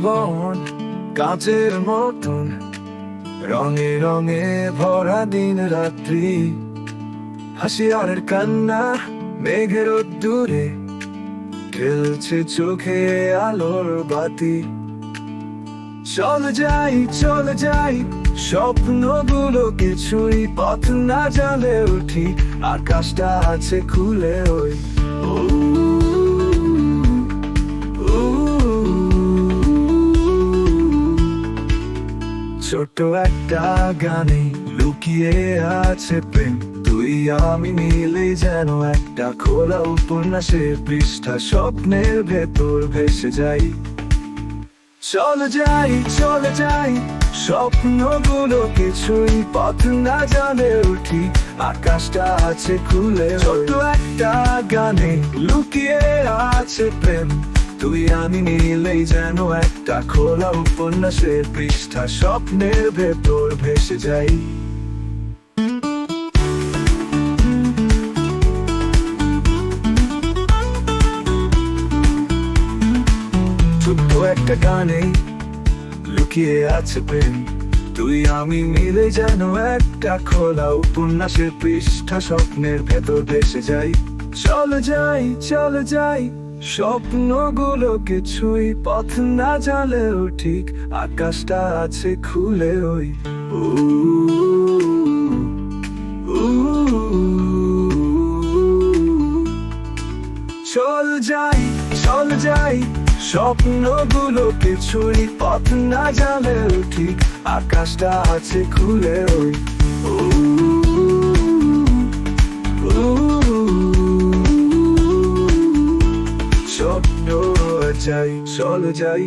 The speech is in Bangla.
বন কাঁচের মতন রঙে রঙে ভরা দিন রাত্রি, হাসি আর কান্না মেঘের দূরে খেলছে চোখে আলোর বাতি। চল যাই স্বপ্নগুলো কিছুই পথ না জানে উঠি, আকাশটা আছে খুলে ওই ও ছোট্ট একটা গানে লুকিয়ে আছে প্রেম, তুই আমি মিলে যেন একটা খোলা উপন্যাসের পৃষ্ঠা, স্বপ্নের ভেতর ভেসে যাই। চল যাই স্বপ্নগুলো কিছুই পথ না জানে উঠি, আকাশটা আছে খুলে ছোট্ট একটা গানে লুকিয়ে আছে প্রেম, তুই আমি মিলেই যেন একটা খোলা উপন্যাসের পৃষ্ঠা, স্বপ্নের ভেতর ভেসে যাই। ছোট্ট একটা গানে লুকিয়ে আছে প্রেম, তুই আমি মিলে যেন একটা খোলা উপন্যাসের পৃষ্ঠা, স্বপ্নের ভেতর ভেসে যাই। চল যাই স্বপ্নগুলো কিছুই পথ না জানলেও ঠিক, আকাশটা আছে খুলে ওই ও চল যাই স্বপ্নগুলো কিছুই পথ না জানলেও ঠিক, আকাশটা আছে খুলে ওই স্বপ্ন যাই চল যাই।